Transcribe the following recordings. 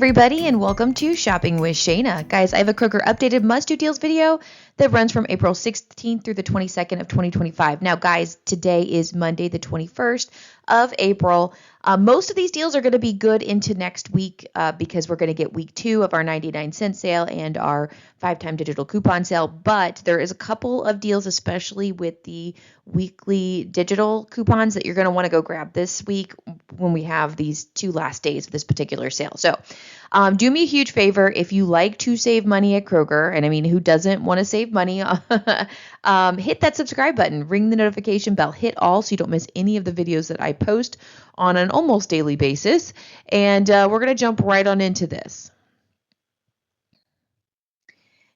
everybody, and welcome to Shopping with Shana. Guys, I have a Kroger updated must-do deals video that runs from April 16th through the 22nd of 2025. Now, guys, today is Monday, the 21st of April. Most of these deals are going to be good into next week because we're going to get week 2 of our 99-cent sale and our 5-time digital coupon sale. But there is a couple of deals, especially with the weekly digital coupons, that you're going to want to go grab this week when we have these 2 last days of this particular sale. So do me a huge favor. If you like to save money at Kroger, and I mean, who doesn't want to save money? Hit that subscribe button, ring the notification bell, hit all so you don't miss any of the videos that I post on an almost daily basis. And we're going to jump right on into this.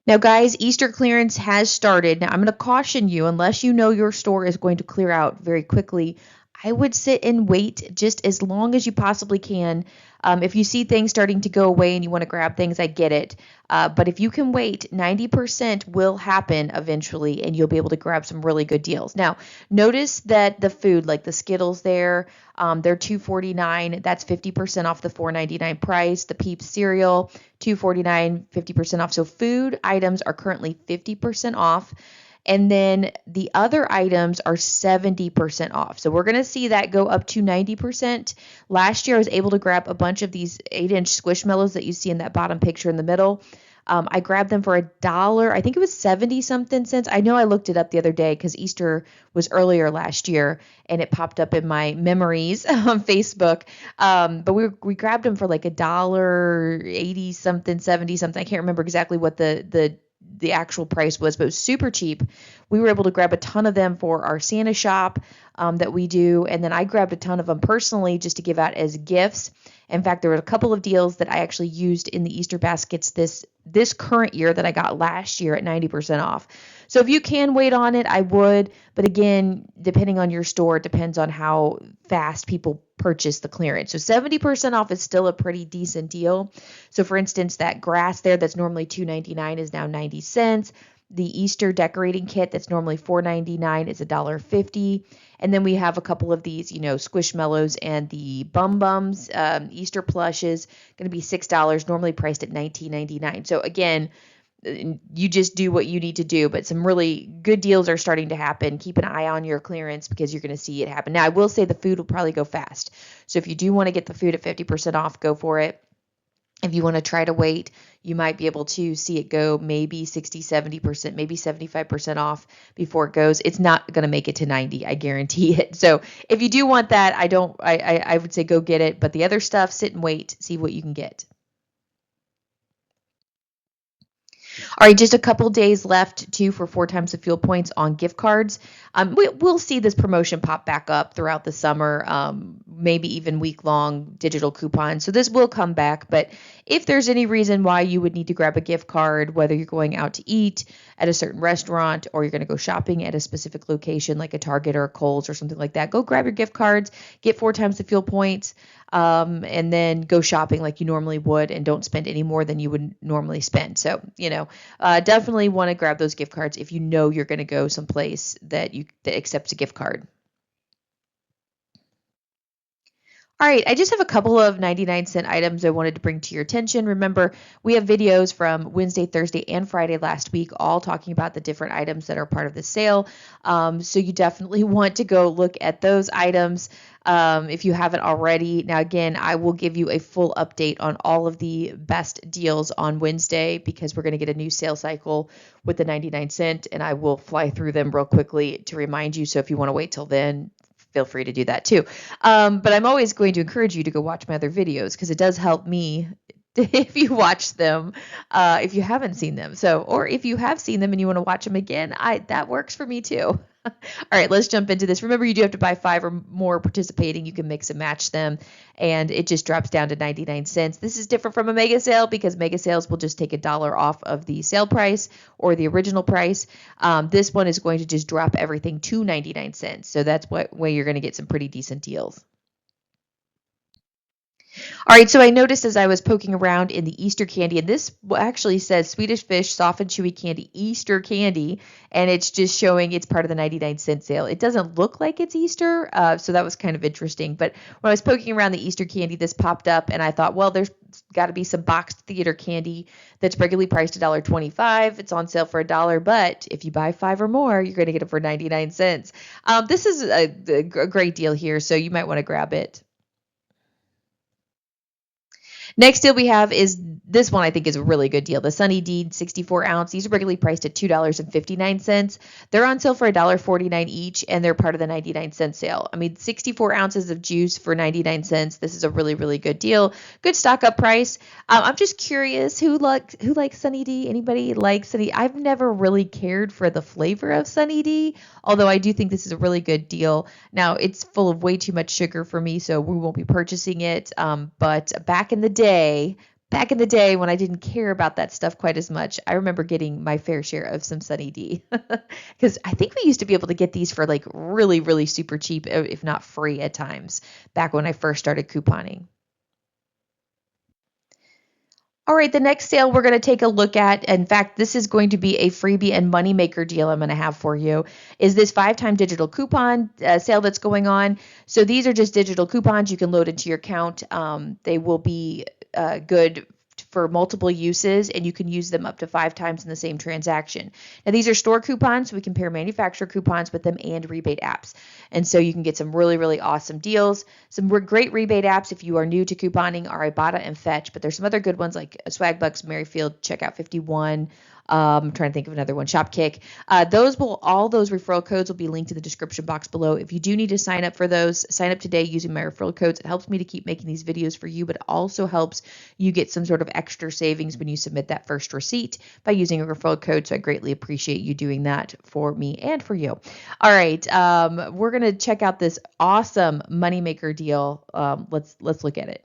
Now, guys, Easter clearance has started. Now, I'm going to caution you, unless you know your store is going to clear out very quickly, I would sit and wait just as long as you possibly can. If you see things starting to go away and you want to grab things, I get it. But if you can wait, 90% will happen eventually, and you'll be able to grab some really good deals. Now, notice that the food, like the Skittles there, they're $2.49. That's 50% off the $4.99 price. The Peeps cereal, $2.49, 50% off. So food items are currently 50% off. And then the other items are 70% off. So we're going to see that go up to 90%. Last year, I was able to grab a bunch of these 8-inch Squishmallows that you see in that bottom picture in the middle. I grabbed them for $1. I think it was 70 something cents. I know I looked it up the other day because Easter was earlier last year and it popped up in my memories on Facebook. But we grabbed them for like $1.80 something, 70 something. I can't remember exactly what the actual price was, but it was super cheap. We were able to grab a ton of them for our Santa shop that we do. And then I grabbed a ton of them personally just to give out as gifts. In fact, there were a couple of deals that I actually used in the Easter baskets this current year that I got last year at 90% off. So if you can wait on it, I would. But again, depending on your store, it depends on how fast people purchase the clearance. So 70% off is still a pretty decent deal. So for instance, that grass there that's normally $2.99 is now 90 cents. The Easter decorating kit that's normally $4.99 is $1.50. And then we have a couple of these, Squishmallows and the Bum Bums, Easter plushes, going to be $6, normally priced at $19.99. So again, you just do what you need to do, but some really good deals are starting to happen. Keep an eye on your clearance because you're going to see it happen. Now, I will say the food will probably go fast. So if you do want to get the food at 50% off, go for it. If you want to try to wait, you might be able to see it go maybe 60, 70%, maybe 75% off before it goes. It's not going to make it to 90. I guarantee it. So if you do want that, I would say go get it. But the other stuff, sit and wait, see what you can get. All right, just a couple days left too for 4 times the fuel points on gift cards. We'll see this promotion pop back up throughout the summer, maybe even week-long digital coupons. So this will come back. But if there's any reason why you would need to grab a gift card, whether you're going out to eat at a certain restaurant or you're going to go shopping at a specific location like a Target or a Kohl's or something like that, go grab your gift cards, get 4 times the fuel points, and then go shopping like you normally would and don't spend any more than you would normally spend. So, definitely want to grab those gift cards if you know you're going to go someplace that accepts a gift card. All right, I just have a couple of 99-cent items I wanted to bring to your attention. Remember, we have videos from Wednesday, Thursday, and Friday last week, all talking about the different items that are part of the sale. So you definitely want to go look at those items if you haven't already. Now, again, I will give you a full update on all of the best deals on Wednesday because we're going to get a new sales cycle with the 99-cent, and I will fly through them real quickly to remind you. So if you want to wait till then, feel free to do that too. But I'm always going to encourage you to go watch my other videos because it does help me if you watch them, if you haven't seen them. So, or if you have seen them and you want to watch them again, that works for me too. All right, let's jump into this. Remember, you do have to buy 5 or more participating. You can mix and match them, and it just drops down to 99 cents. This is different from a mega sale because mega sales will just take $1 off of the sale price or the original price. This one is going to just drop everything to 99 cents. So that's what way you're going to get some pretty decent deals. All right, so I noticed as I was poking around in the Easter candy, and this actually says Swedish Fish Soft and Chewy Candy Easter Candy, and it's just showing it's part of the 99-cent sale. It doesn't look like it's Easter, so that was kind of interesting. But when I was poking around the Easter candy, this popped up, and I thought, well, there's got to be some boxed theater candy that's regularly priced $1.25. It's on sale for $1, but if you buy 5 or more, you're going to get it for 99 cents. This is a great deal here, so you might want to grab it. Next deal we have is this one I think is a really good deal. The Sunny D 64 ounce. These are regularly priced at $2.59. They're on sale for $1.49 each, and they're part of the 99-cent sale. I mean, 64 ounces of juice for 99 cents. This is a really, really good deal. Good stock up price. I'm just curious who likes Sunny D? Anybody like Sunny? I've never really cared for the flavor of Sunny D, although I do think this is a really good deal. Now, it's full of way too much sugar for me, so we won't be purchasing it. But back in the day when I didn't care about that stuff quite as much, I remember getting my fair share of some Sunny D. Because I think we used to be able to get these for like really, really super cheap, if not free at times, back when I first started couponing. All right, the next sale we're going to take a look at, in fact, this is going to be a freebie and moneymaker deal I'm going to have for you, is this 5-time digital coupon sale that's going on. So these are just digital coupons you can load into your account. They will be good for multiple uses, and you can use them up to 5 times in the same transaction. Now, these are store coupons, so we compare manufacturer coupons with them and rebate apps. And so you can get some really, really awesome deals. Some great rebate apps if you are new to couponing are Ibotta and Fetch, but there's some other good ones like Swagbucks, Merryfield, Checkout 51. I'm trying to think of another one, Shopkick. All those referral codes will be linked in the description box below. If you do need to sign up for those, sign up today using my referral codes. It helps me to keep making these videos for you, but it also helps you get some sort of extra savings when you submit that first receipt by using a referral code. So I greatly appreciate you doing that for me and for you. All right, we're gonna check out this awesome moneymaker deal. Let's look at it.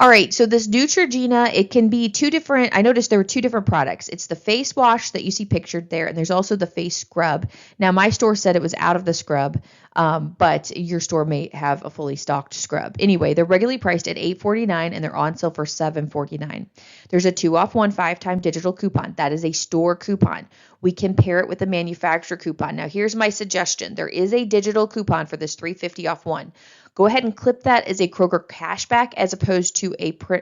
All right, so this Neutrogena, it can be two different. I noticed there were two different products. It's the face wash that you see pictured there, and there's also the face scrub. Now, my store said it was out of the scrub, but your store may have a fully stocked scrub. Anyway, they're regularly priced at $8.49, and they're on sale for $7.49. There's a 2-off-1 5-time digital coupon. That is a store coupon. We can pair it with a manufacturer coupon. Now, here's my suggestion. There is a digital coupon for this $3.50 off one. Go ahead and clip that as a Kroger cashback as opposed to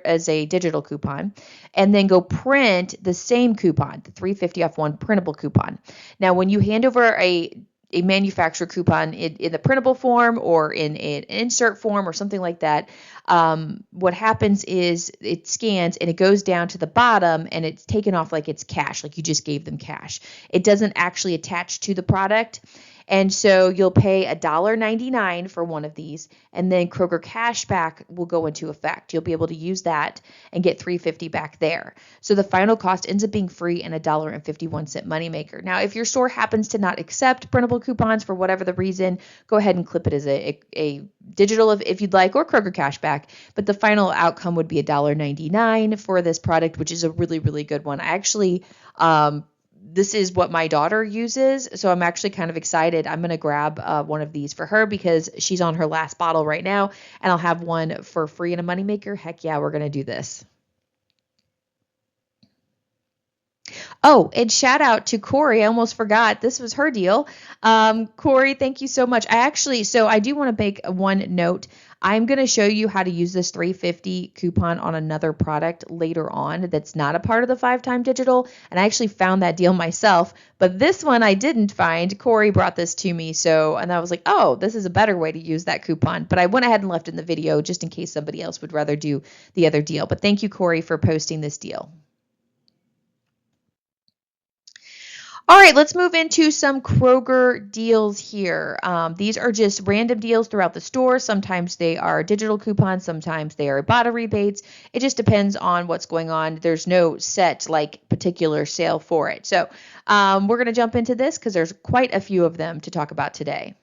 as a digital coupon, and then go print the same coupon, the $3.50 off one printable coupon. Now, when you hand over a manufacturer coupon in the printable form or in an insert form or something like that, what happens is it scans and it goes down to the bottom and it's taken off like it's cash, like you just gave them cash. It doesn't actually attach to the product. And so you'll pay $1.99 for one of these, and then Kroger Cashback will go into effect. You'll be able to use that and get $3.50 back there. So the final cost ends up being free and $1.51 moneymaker. Now, if your store happens to not accept printable coupons for whatever the reason, go ahead and clip it as a digital if you'd like, or Kroger Cashback. But the final outcome would be $1.99 for this product, which is a really, really good one. I actually this is what my daughter uses, so I'm actually kind of excited. I'm going to grab one of these for her because she's on her last bottle right now, and I'll have one for free and a moneymaker. Heck yeah, we're going to do this. Oh, and shout out to Corey. I almost forgot. This was her deal. Corey, thank you so much. So I do want to make one note. I'm going to show you how to use this $3.50 coupon on another product later on that's not a part of the 5-time digital. And I actually found that deal myself, but this one I didn't find. Corey brought this to me. And I was like, oh, this is a better way to use that coupon. But I went ahead and left in the video just in case somebody else would rather do the other deal. But thank you, Corey, for posting this deal. All right, let's move into some Kroger deals here. These are just random deals throughout the store. Sometimes they are digital coupons, sometimes they are Ibotta rebates. It just depends on what's going on. There's no set particular sale for it. So we're going to jump into this because there's quite a few of them to talk about today.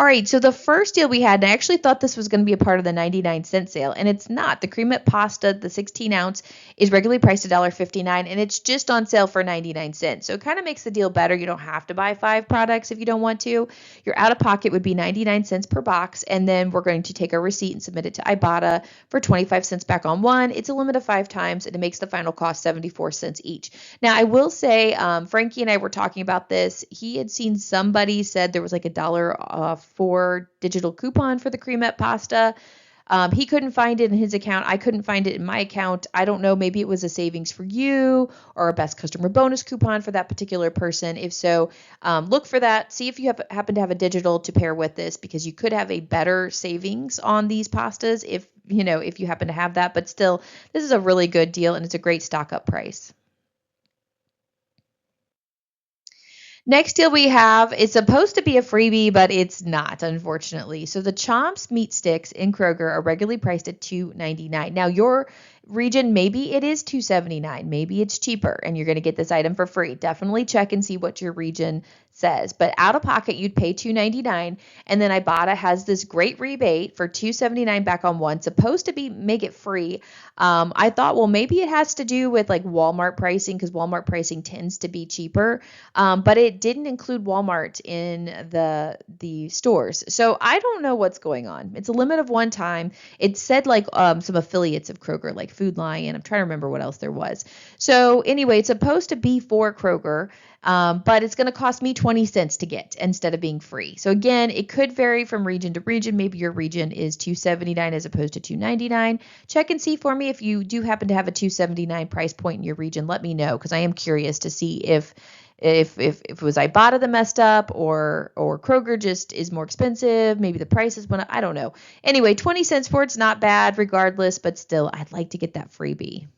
All right, so the first deal we had, and I actually thought this was going to be a part of the 99-cent sale, and it's not. The cream pasta, the 16 ounce, is regularly priced $1.59, and it's just on sale for 99 cents. So it kind of makes the deal better. You don't have to buy 5 products if you don't want to. Your out of pocket would be 99 cents per box, and then we're going to take our receipt and submit it to Ibotta for 25 cents back on one. It's a limit of 5 times, and it makes the final cost 74 cents each. Now, I will say, Frankie and I were talking about this. He had seen somebody said there was like $1 off for digital coupon for the cremette pasta. He couldn't find it in his account. I couldn't find it in my account. I don't know. Maybe it was a savings for you or a best customer bonus coupon for that particular person. If so, look for that. See if you happen to have a digital to pair with this, because you could have a better savings on these pastas if you happen to have that. But still, this is a really good deal, and it's a great stock up price. Next deal we have is supposed to be a freebie, but it's not, unfortunately. So the Chomps meat sticks in Kroger are regularly priced at $2.99. Now, your region, maybe it is $2.79. Maybe it's cheaper, and you're going to get this item for free. Definitely check and see what your region says. But out of pocket, you'd pay $2.99, and then Ibotta has this great rebate for $2.79 back on one, supposed to be make it free. I thought, well, maybe it has to do with like Walmart pricing, because Walmart pricing tends to be cheaper, but it didn't include Walmart in the stores. So I don't know what's going on. It's a limit of one time. It said like some affiliates of Kroger, like Food Lion. I'm trying to remember what else there was. So anyway, it's supposed to be for Kroger, but it's going to cost me 20 cents to get instead of being free. So again, it could vary from region to region. Maybe your region is $2.79 as opposed to $2.99. Check and see for me if you do happen to have a $2.79 price point in your region. Let me know, because I am curious to see if it was Ibotta that messed up, or Kroger just is more expensive. Maybe the prices went up. I don't know. Anyway, 20 cents for it's not bad regardless, but still, I'd like to get that freebie.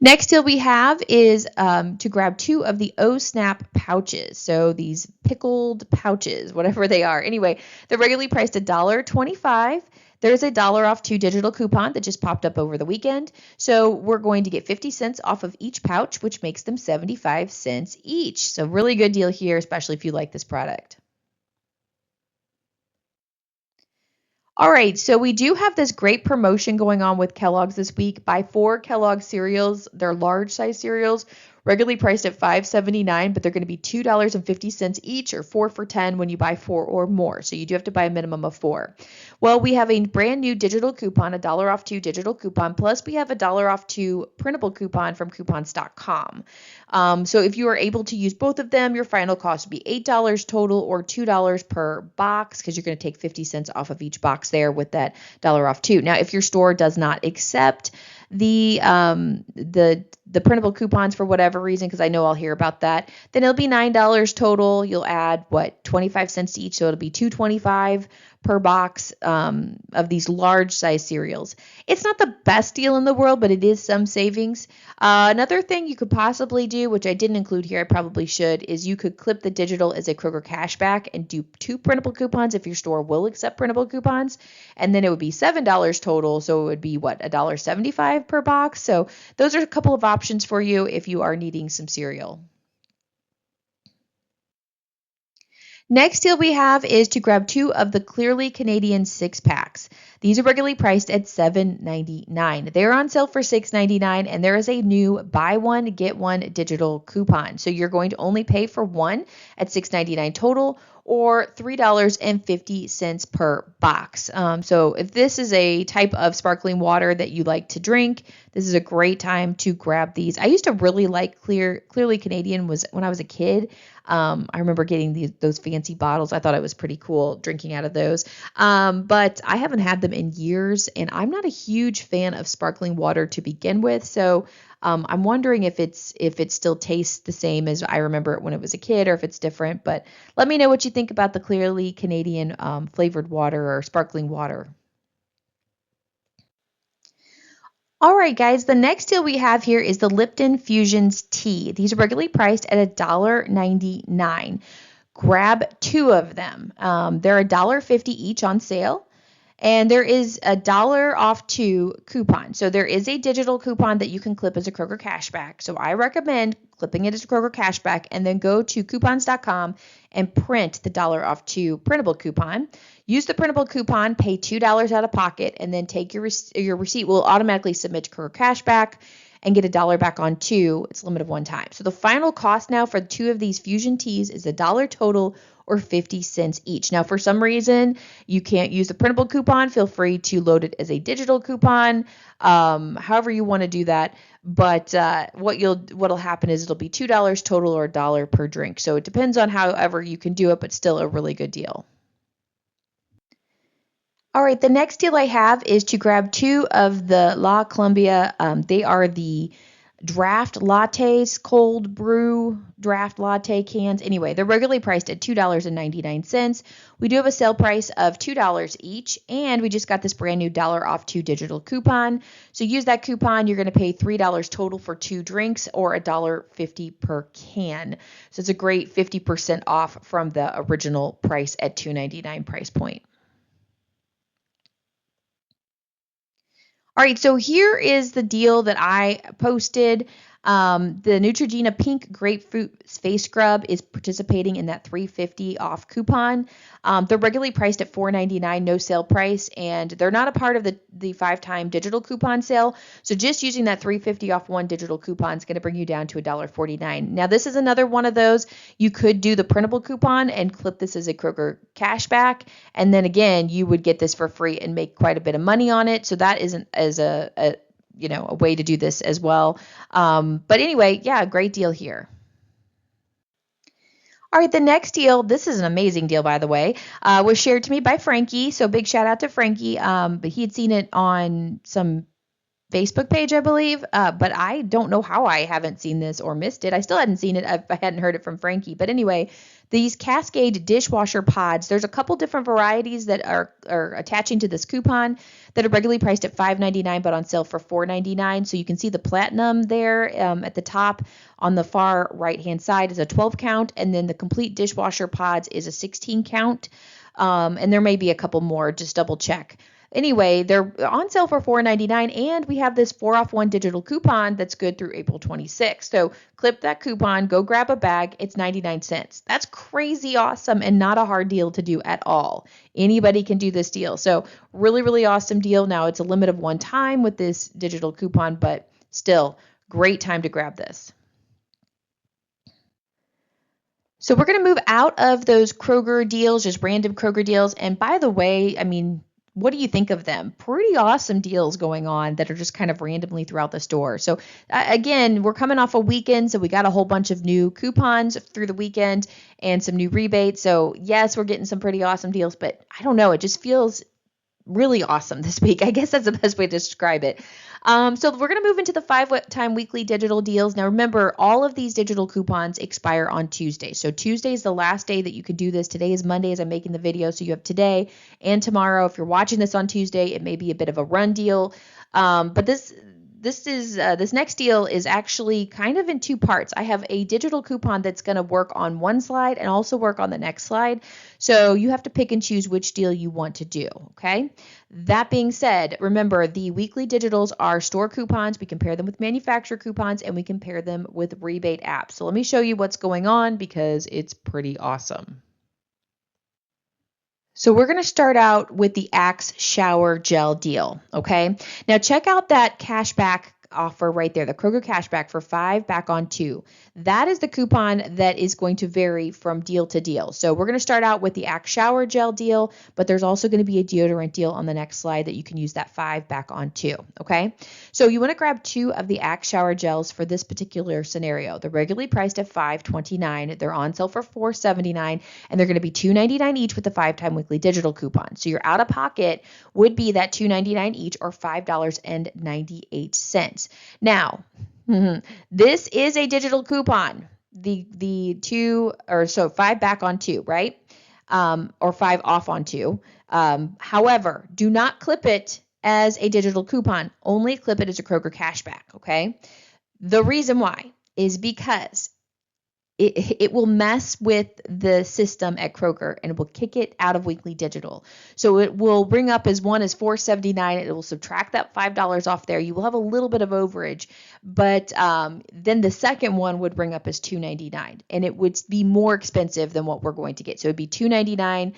Next deal we have is to grab 2 of the O-Snap pouches. So these pickled pouches, whatever they are. Anyway, they're regularly priced $1.25. There's a $1 off 2 digital coupon that just popped up over the weekend. So we're going to get 50 cents off of each pouch, which makes them 75 cents each. So really good deal here, especially if you like this product. All right, so we do have this great promotion going on with Kellogg's this week. Buy 4 Kellogg cereals, they're large size cereals, regularly priced at $5.79, but they're going to be $2.50 each, or 4 for $10 when you buy 4 or more. So you do have to buy a minimum of 4. Well, we have a brand new digital coupon, $1 off 2 digital coupon, plus we have a $1 off 2 printable coupon from coupons.com. So if you are able to use both of them, your final cost would be $8 total, or $2 per box, because you're going to take 50 cents off of each box there with that $1 off 2. Now, if your store does not accept the printable coupons for whatever reason, because I know I'll hear about that, then it'll be $9 total. You'll add 25 cents to each, so it'll be $2.25 per box of these large size cereals. It's not the best deal in the world, but it is some savings. Another thing you could possibly do, which I didn't include here, I probably should, is you could clip the digital as a Kroger cashback and do 2 printable coupons if your store will accept printable coupons, and then it would be $7 total, so it would be $1.75 per box. So those are a couple of options for you if you are needing some cereal. Next deal we have is to grab 2 of the Clearly Canadian 6-packs. These are regularly priced at $7.99. They're on sale for $6.99, and there is a new buy one, get one digital coupon. So you're going to only pay for one at $6.99 total, or $3.50 per box. So if this is a type of sparkling water that you like to drink, this is a great time to grab these. I used to really like Clearly Canadian when I was a kid. I remember getting those fancy bottles. I thought it was pretty cool drinking out of those. But I haven't had them in years, and I'm not a huge fan of sparkling water to begin with. So I'm wondering if it still tastes the same as I remember it when it was a kid, or if it's different. But let me know what you think about the Clearly Canadian flavored water or sparkling water. All right, guys, the next deal we have here is the Lipfusions tea. These are regularly priced at $1.99. Grab 2 of them. They're $1.50 each on sale. And there is a $1 off 2 coupon. So there is a digital coupon that you can clip as a Kroger cashback. So I recommend clipping it as a Kroger cashback and then go to coupons.com and print the $1 off 2 printable coupon. Use the printable coupon, pay $2 out of pocket, and then take your receipt will automatically submit to Kroger cashback and get $1 back on 2. It's a limit of 1 time. So the final cost now for 2 of these Fusion teas is $1 total or 50 cents each. Now, for some reason, you can't use the printable coupon. Feel free to load it as a digital coupon, however you want to do that. But what'll happen is it'll be $2 total or $1 per drink. So it depends on however you can do it, but still a really good deal. All right, the next deal I have is to grab 2 of the La Columbia. They are the draft lattes, cold brew draft latte cans. Anyway, they're regularly priced at $2.99. We do have a sale price of $2 each, and we just got this brand new $1 off 2 digital coupon. So use that coupon. You're going to pay $3 total for 2 drinks or $1.50 per can. So it's a great 50% off from the original price at $2.99 price point. All right, so here is the deal that I posted. The Neutrogena Pink Grapefruit Face Scrub is participating in that $3.50 off coupon. They're regularly priced at $4.99, no sale price, and they're not a part of the 5-time digital coupon sale. So just using that $3.50 off 1 digital coupon is going to bring you down to $1.49. Now, this is another one of those. You could do the printable coupon and clip this as a Kroger cashback, and then again, you would get this for free and make quite a bit of money on it. So that isn't as a way to do this as well. But anyway, yeah, great deal here. All right, the next deal, this is an amazing deal, by the way, was shared to me by Frankie. So big shout out to Frankie. But he had seen it on some Facebook page, I believe. But I don't know how I haven't seen this or missed it. I still hadn't seen it if I hadn't heard it from Frankie. But anyway, these Cascade dishwasher pods, there's a couple different varieties that are attaching to this coupon that are regularly priced at $5.99 but on sale for $4.99. So you can see the platinum there at the top. On the far right-hand side is a 12 count, and then the complete dishwasher pods is a 16 count. And there may be a couple more, just double check. Anyway, they're on sale for $4.99, and we have this 4 off 1 digital coupon that's good through April 26th. So clip that coupon, go grab a bag. It's 99 cents. That's crazy awesome and not a hard deal to do at all. Anybody can do this deal. So really, really awesome deal. Now it's a limit of 1 time with this digital coupon, but still great time to grab this. So we're going to move out of those Kroger deals, just random Kroger deals. And by the way, I mean, what do you think of them? Pretty awesome deals going on that are just kind of randomly throughout the store. So again, we're coming off a weekend, so we got a whole bunch of new coupons through the weekend and some new rebates. So yes, we're getting some pretty awesome deals, but I don't know, it just feels really awesome this week. I guess that's the best way to describe it. So we're going to move into the 5-time weekly digital deals. Now remember, all of these digital coupons expire on Tuesday. So Tuesday is the last day that you can do this. Today is Monday as I'm making the video. So you have today and tomorrow. If you're watching this on Tuesday, it may be a bit of a run deal. But this next deal is actually kind of in 2 parts. I have a digital coupon that's going to work on one slide and also work on the next slide. So you have to pick and choose which deal you want to do. Okay. That being said, remember the weekly digitals are store coupons. We compare them with manufacturer coupons and we compare them with rebate apps. So let me show you what's going on because it's pretty awesome. So we're going to start out with the Axe shower gel deal, okay? Now check out that cashback offer right there, the Kroger cashback for 5 back on 2. That is the coupon that is going to vary from deal to deal. So we're going to start out with the Axe shower gel deal, but there's also going to be a deodorant deal on the next slide that you can use that 5 back on 2, okay? So you want to grab 2 of the Axe shower gels for this particular scenario. They're regularly priced at $5.29. They're on sale for $4.79, and they're going to be $2.99 each with the 5-time weekly digital coupon. So your out of pocket would be that $2.99 each or $5.98. Now, this is a digital coupon. The 2 or so 5 back on 2, right? Or 5 off on 2. However, do not clip it as a digital coupon. Only clip it as a Kroger cashback, okay? The reason why is because it will mess with the system at Kroger and it will kick it out of weekly digital. So it will bring up as one as $4.79. It will subtract that $5 off there. You will have a little bit of overage, but then the second one would bring up as $2.99, and it would be more expensive than what we're going to get. So it'd be $2.99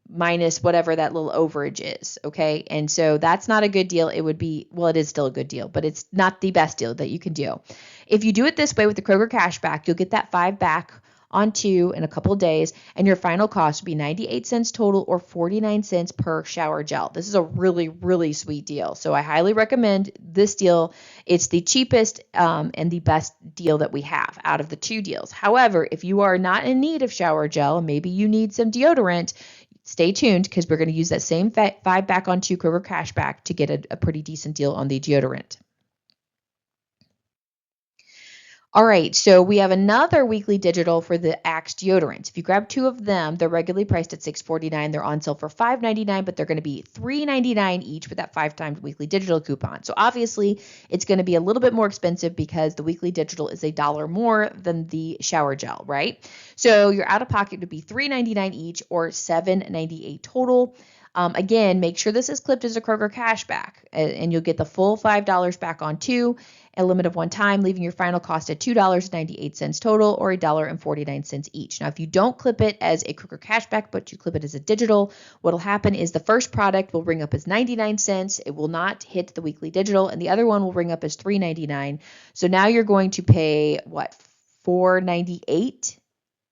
minus whatever that little overage is. Okay. And so that's not a good deal. It would be, well, it is still a good deal, but it's not the best deal that you can do. If you do it this way with the Kroger cashback, you'll get that $5 back on 2 in a couple of days, and your final cost would be 98 cents total or 49 cents per shower gel. This is a really, really sweet deal. So I highly recommend this deal. It's the cheapest and the best deal that we have out of the 2 deals. However, if you are not in need of shower gel, maybe you need some deodorant, stay tuned because we're going to use that same 5 back on 2 Kroger cashback to get a pretty decent deal on the deodorant. All right, so we have another weekly digital for the Axe deodorant. If you grab 2 of them, they're regularly priced at $6.49. They're on sale for $5.99, but they're going to be $3.99 each with that 5 times weekly digital coupon. So obviously, it's going to be a little bit more expensive because the weekly digital is $1 more than the shower gel, right? So your out of pocket would be $3.99 each or $7.98 total. Again, make sure this is clipped as a Kroger cashback, and you'll get the full $5 back on 2, a limit of 1 time, leaving your final cost at $2.98 total or $1.49 each. Now, if you don't clip it as a Kroger cashback, but you clip it as a digital, what'll happen is the first product will ring up as 99 cents. It will not hit the weekly digital, and the other one will ring up as $3.99. So now you're going to pay $4.98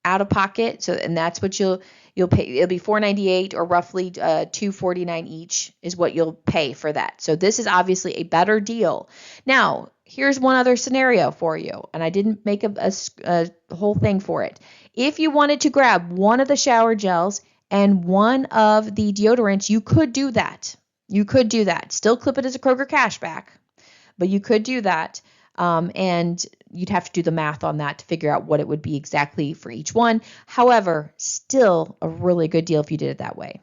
out of pocket. So, and that's what you'll pay. It'll be $4.98 or roughly $2.49 each is what you'll pay for that. So this is obviously a better deal. Now, here's one other scenario for you, and I didn't make a whole thing for it. If you wanted to grab one of the shower gels and one of the deodorants, you could do that. You could do that. Still clip it as a Kroger cashback, but you could do that. And you'd have to do the math on that to figure out what it would be exactly for each one. However, still a really good deal if you did it that way.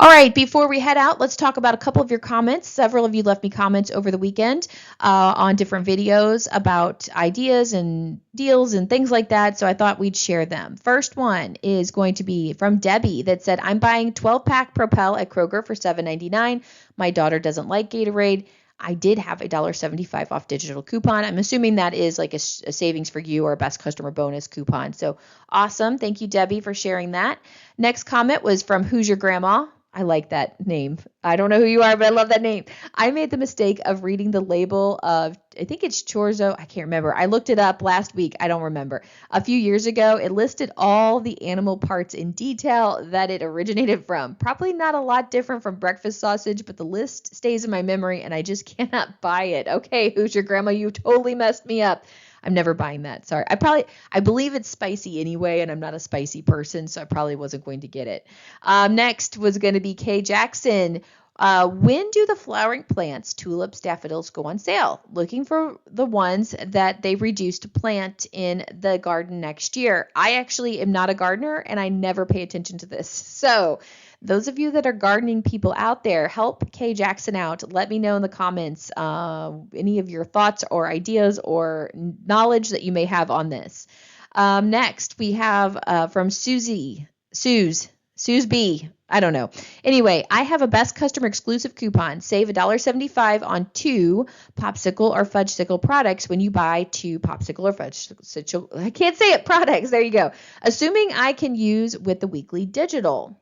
All right, before we head out, let's talk about a couple of your comments. Several of you left me comments over the weekend on different videos about ideas and deals and things like that, so I thought we'd share them. First one is going to be from Debbie that said, I'm buying 12-pack Propel at Kroger for $7.99. My daughter doesn't like Gatorade. I did have a $1.75 off digital coupon. I'm assuming that is like a savings for you or a best customer bonus coupon. So awesome. Thank you, Debbie, for sharing that. Next comment was from Who's Your Grandma? I like that name. I don't know who you are, but I love that name. I made the mistake of reading the label of, I think it's chorizo. I can't remember. I looked it up last week. I don't remember. A few years ago, it listed all the animal parts in detail that it originated from. Probably not a lot different from breakfast sausage, but the list stays in my memory and I just cannot buy it. Okay, Who's Your Grandma? You totally messed me up. I'm never buying that. Sorry. I believe it's spicy anyway, and I'm not a spicy person, so I probably wasn't going to get it. Next was going to be Kay Jackson. When do the flowering plants, tulips, daffodils go on sale? Looking for the ones that they reduced to plant in the garden next year. I actually am not a gardener, and I never pay attention to this. So those of you that are gardening people out there, help Kay Jackson out. Let me know in the comments any of your thoughts or ideas or knowledge that you may have on this. Next, we have from Susie B. I don't know. Anyway, I have a best customer exclusive coupon. Save $1.75 on 2 popsicle or fudgesicle products when you buy 2 popsicle or fudgesicle. I can't say it, products. There you go. Assuming I can use with the weekly digital.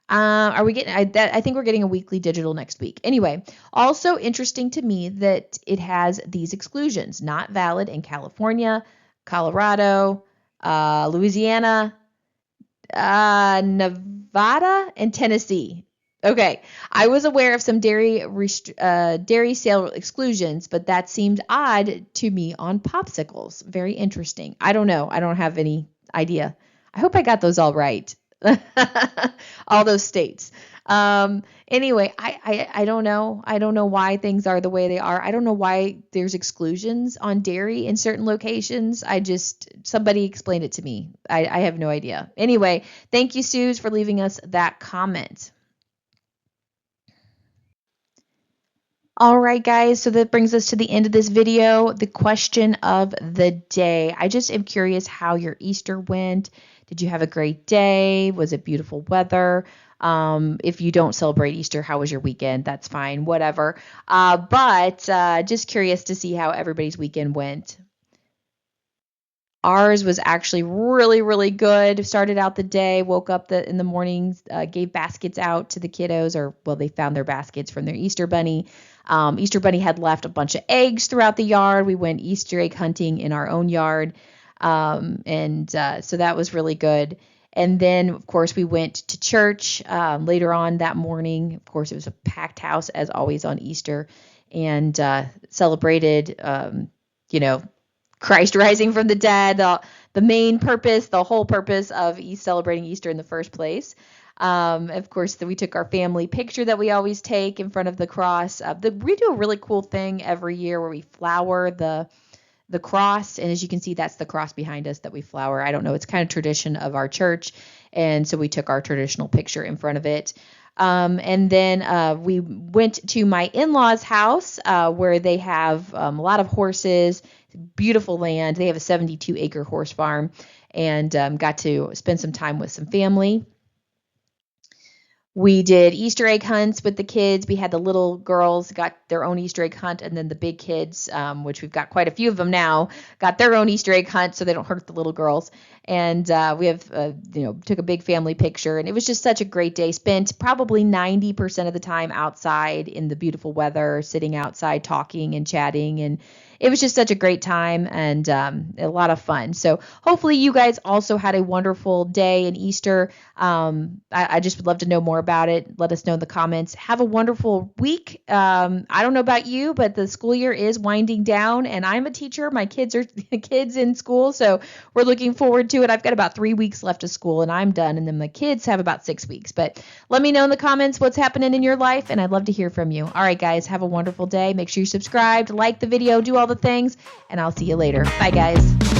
Are we getting? I think we're getting a weekly digital next week. Anyway, also interesting to me that it has these exclusions, not valid in California, Colorado, Louisiana, Nevada, and Tennessee. Okay, I was aware of some dairy sale exclusions, but that seemed odd to me on popsicles. Very interesting. I don't know. I don't have any idea. I hope I got those all right. All those states. Anyway, I don't know. I don't know why things are the way they are. I don't know why there's exclusions on dairy in certain locations. Somebody explained it to me. I have no idea. Anyway, thank you, Suze, for leaving us that comment. All right, guys. So that brings us to the end of this video. The question of the day. I just am curious how your Easter went. Did you have a great day? Was it beautiful weather? If you don't celebrate Easter, how was your weekend? That's fine, whatever. But just curious to see how everybody's weekend went. Ours was actually really, really good. Started out the day, woke up in the mornings, gave baskets out to the kiddos, or well, they found their baskets from their Easter bunny. Easter bunny had left a bunch of eggs throughout the yard. We went Easter egg hunting in our own yard, and so that was really good. And then, of course, we went to church later on that morning. Of course, it was a packed house as always on Easter, and celebrated, you know, Christ rising from the dead, the main purpose, the whole purpose of celebrating Easter in the first place. Of course, we took our family picture that we always take in front of the cross. We do a really cool thing every year where we flower the cross, and as you can see, that's the cross behind us that we flower. I don't know, it's kind of tradition of our church, and so we took our traditional picture in front of it. And then we went to my in-laws' house where they have a lot of horses, beautiful land. They have a 72-acre horse farm, and got to spend some time with some family. We did Easter egg hunts with the kids. We had the little girls got their own Easter egg hunt, and then the big kids, which we've got quite a few of them now, got their own Easter egg hunt so they don't hurt the little girls. And we have, took a big family picture, and it was just such a great day. Spent probably 90% of the time outside in the beautiful weather, sitting outside talking and chatting, and it was just such a great time and a lot of fun. So hopefully you guys also had a wonderful day in Easter. I just would love to know more about it. Let us know in the comments. Have a wonderful week. I don't know about you, but the school year is winding down, and I'm a teacher. My kids are kids in school, so we're looking forward to it. I've got about 3 weeks left of school, and I'm done, and then my kids have about 6 weeks. But let me know in the comments what's happening in your life, and I'd love to hear from you. All right, guys, have a wonderful day. Make sure you subscribe, like the video, do all the things, and I'll see you later. Bye, guys.